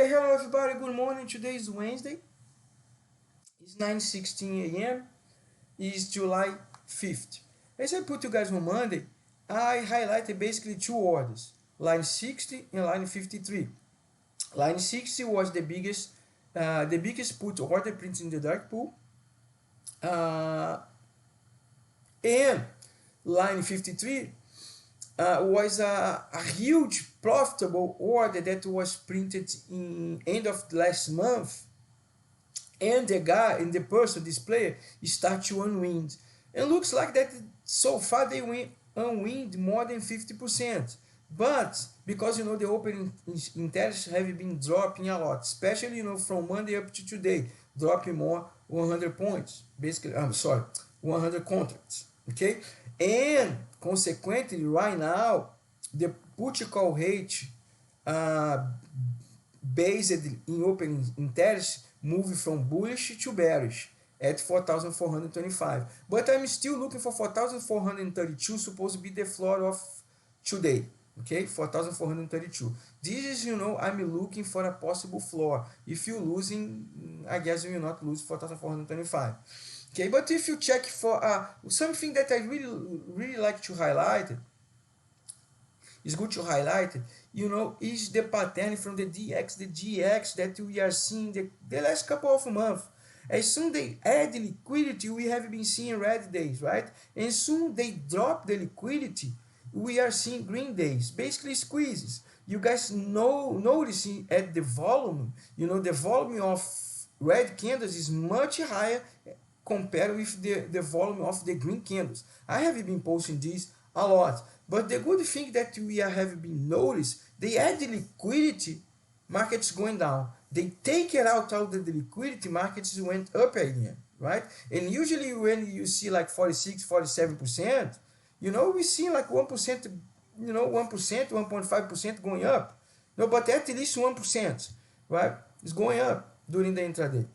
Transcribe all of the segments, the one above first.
Hey, hello everybody, good morning. Today is Wednesday. It's 9:16 a.m. It's July 5th. As I put you guys on Monday, I highlighted basically two orders, line 60 and line 53. Line 60 was the biggest put order printed in the dark pool. And line 53 was a huge profitable order that was printed in end of last month, and the guy and the person, this player, start to unwind, and looks like that so far they went unwind more than 50%. But because the opening interest have been dropping a lot, especially from Monday up to today, dropping more 100 points, basically. I'm sorry, 100 contracts. Okay, and consequently, right now, the put call rate uh, based in opening interest moving from bullish to bearish at 4,425. But I'm still looking for 4,432, supposed to be the floor of today. Okay, 4,432. This is, I'm looking for a possible floor. If you're losing, I guess you will not lose 4,425. Okay, but if you check for something that I really like to highlight, it's good to highlight, is the pattern from the DX, the GX that we are seeing the last couple of months. As soon they add liquidity, we have been seeing red days, right? And soon they drop the liquidity, we are seeing green days, basically squeezes. You guys noticing at the volume, the volume of red candles is much higher compared with the volume of the green candles. I have been posting this a lot. But the good thing that we have been noticed, they add the liquidity, markets going down. They take it out of the liquidity, markets went up again, right? And usually when you see like 46, 47%, we see like 1%, 1%, 1.5% going up. No, but at least 1%, right? It's going up during the intraday.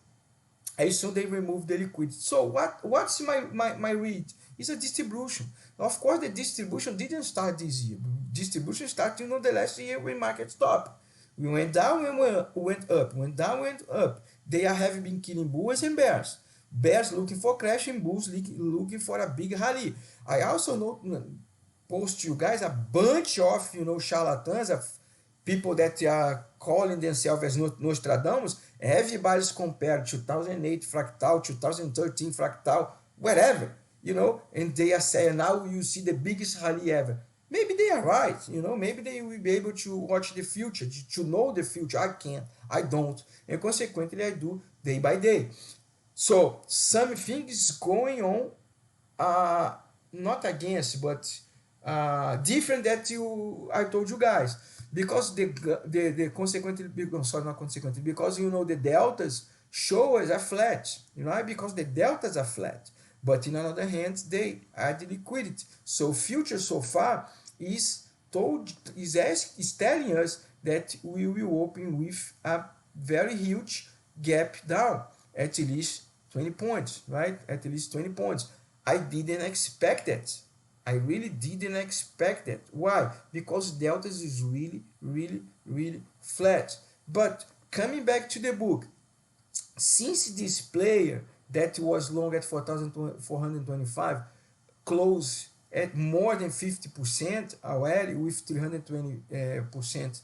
And so they remove the liquidity. So what's my read? It's a distribution. Of course, the distribution didn't start this year. Distribution started the last year when market stopped. We went down and went up. Went down, went up. They have been killing bulls and bears. Bears looking for crash and bulls looking for a big rally. I also post to you guys a bunch of charlatans, of people that are calling themselves as Nostradamus. Everybody's compared 2008 fractal, 2013 fractal, whatever, and they are saying now you see the biggest rally ever. Maybe they are right, maybe they will be able to watch the future, to know the future. I can't, I don't, and consequently I do day by day. So something is going on, not against, but different that I told you guys, because the consequently, sorry, not consequently, because the deltas show as a flat, because the deltas are flat, but in another hand they add liquidity. So future so far is telling us that we will open with a very huge gap down, at least 20 points, right? At least 20 points. I didn't expect that. I really didn't expect that. Why? Because deltas is really, really, really flat. But coming back to the book, since this player that was long at 4,425 closed at more than 50% already with 320%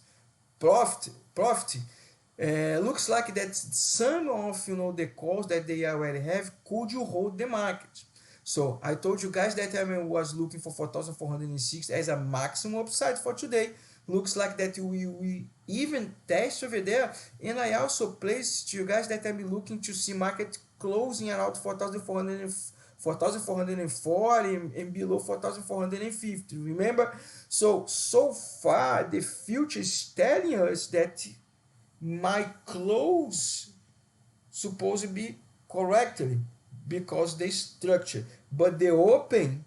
profit, looks like that some of the calls that they already have could you hold the market. So I told you guys that I was looking for 4,406 as a maximum upside for today. Looks like that we even test over there. And I also placed to you guys that I'm looking to see market closing around 4,440 and below 4,450. Remember? So far the future is telling us that my close supposed to be correctly, because the structure, but the open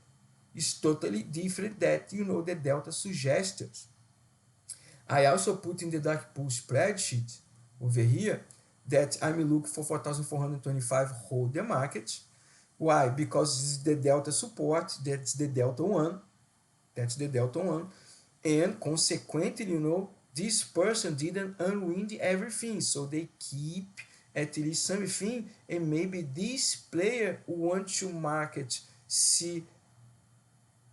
is totally different that the delta suggests. I also put in the dark pool spreadsheet over here that I'm looking for 4,425 hold the market. Why? Because this is the delta support, that's the delta 1, and consequently this person didn't unwind everything, so they keep at least something, and maybe this player wants to market see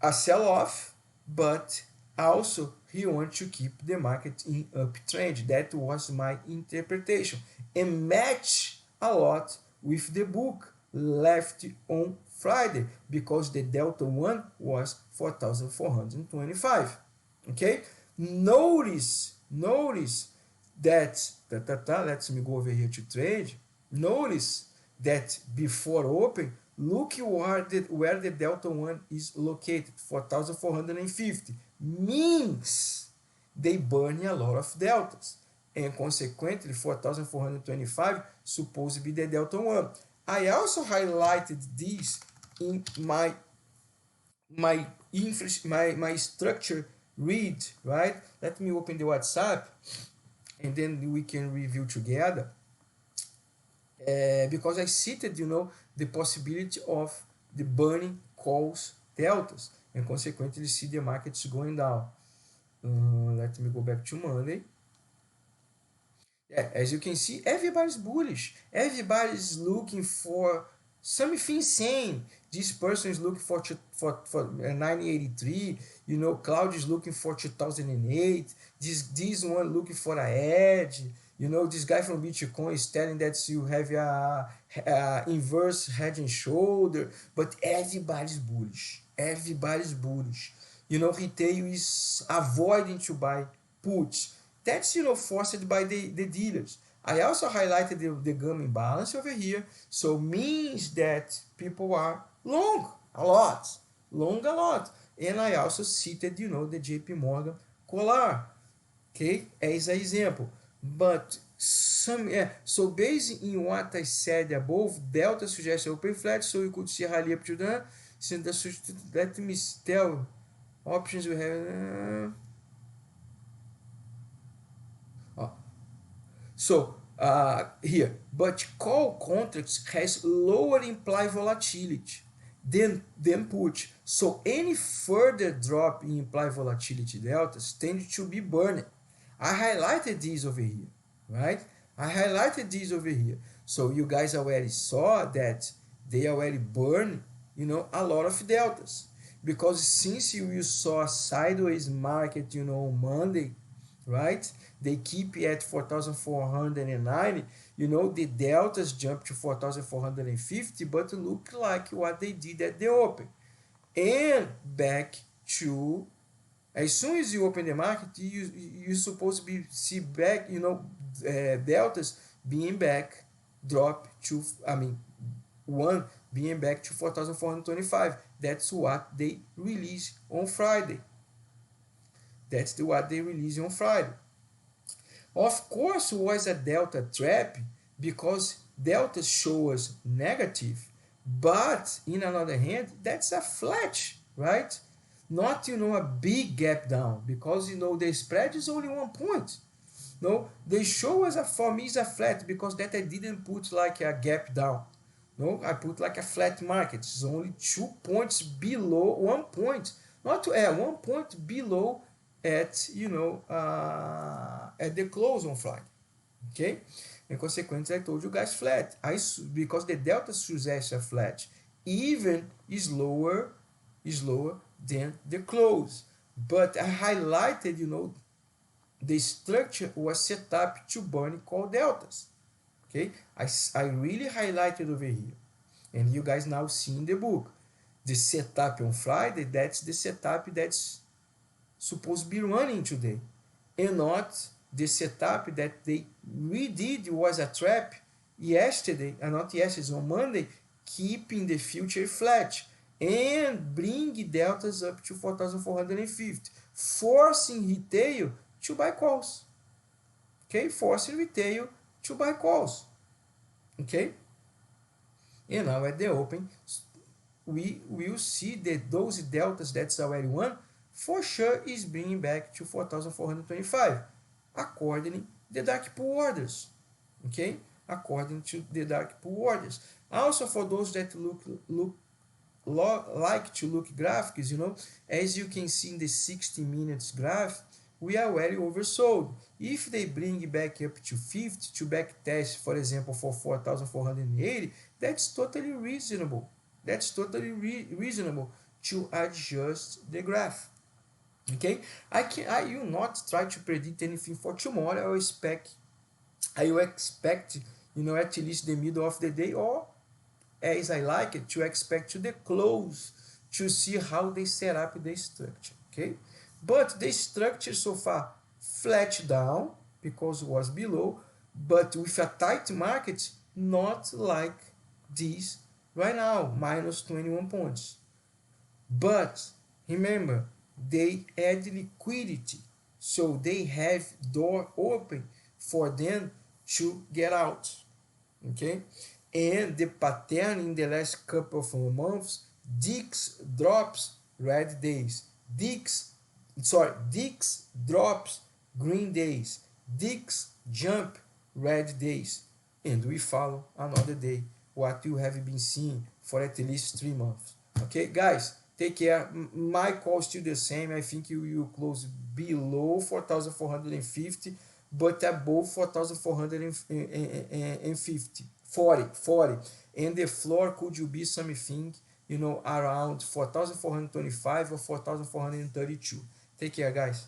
a sell-off, but also he wants to keep the market in uptrend. That was my interpretation, and match a lot with the book left on Friday, because the delta 1 was 4,425. Okay, notice that let me go over here to trade. Notice that before open, look where the delta 1 is located, 4,450, means they burn a lot of deltas, and consequently 4,425 supposed to be the delta 1. I also highlighted this in my structure read, right? Let me open the WhatsApp and then we can review together, because I cited, the possibility of the burning calls deltas, and consequently see the markets going down. Let me go back to Monday. Yeah, as you can see, everybody's bullish. Everybody's looking for something insane. This person is looking for 983. Cloud is looking for 2008. This one looking for a edge. This guy from Bitcoin is telling that you have a inverse head and shoulder. But everybody's bullish. Everybody's bullish. Retail is avoiding to buy puts. That's forced by the dealers. I also highlighted the gamma imbalance over here, so means that people are long a lot, and I also cited the JP Morgan collar, okay, as an example. But so based in what I said above, delta suggests open flat, so you could see rally up to that. Let me tell options we have. So here, but call contracts has lower implied volatility than put. So any further drop in implied volatility deltas tend to be burned. I highlighted this over here, right? I highlighted this over here. So you guys already saw that they already burn, a lot of deltas. Because since you saw a sideways market, on Monday, right? They keep at 4,490. The deltas jump to 4,450, but look like what they did at the open. And back to, as soon as you open the market, you're supposed to see back, deltas being back, drop to, one being back to 4,425. That's what they released on Friday. That's what they released on Friday. Of course, it was a delta trap because delta show us negative, but in another hand, that's a flat, right? Not a big gap down, because the spread is only 1 point. No, they show us for me is a flat, because that I didn't put like a gap down. No, I put like a flat market. It's only 2 points below 1 point, not 1 point below at at the close on Friday, okay, and consequently I told you guys flat. Because the delta suggests a flat, even is lower than the close. But I highlighted the structure was set up to burn call deltas. Okay, I really highlighted over here, and you guys now see in the book the setup on Friday. That's the setup that's supposed to be running today, and not the setup that they redid was a trap yesterday, and not yesterday, on Monday, keeping the future flat and bring deltas up to 4,450, forcing retail to buy calls. Okay, forcing retail to buy calls. Okay, and now at the open, we will see that those deltas that's already won for sure is bringing back to 4,425 according to the dark pool orders. Okay, according to the dark pool orders. Also, for those that like to look graphics, as you can see in the 60 minutes graph, we are already oversold. If they bring back up to 50 to back test, for example, for 4,480, that's totally reasonable. That's totally reasonable to adjust the graph. Okay, I will not try to predict anything for tomorrow. I will expect, at least the middle of the day, or as I like it, to expect to the close to see how they set up the structure. Okay, but the structure so far flat down because it was below, but with a tight market, not like this right now, minus 21 points. But remember, they add liquidity, so they have door open for them to get out. Okay, and the pattern in the last couple of months, DIX drops red days, DIX drops green days, DIX jump red days, and we follow another day what you have been seeing for at least 3 months. Okay, guys, take care. My call is still the same. I think you will close below 4,450, but above 4,450, 40, and the floor could be something, around 4,425 or 4,432. Take care, guys.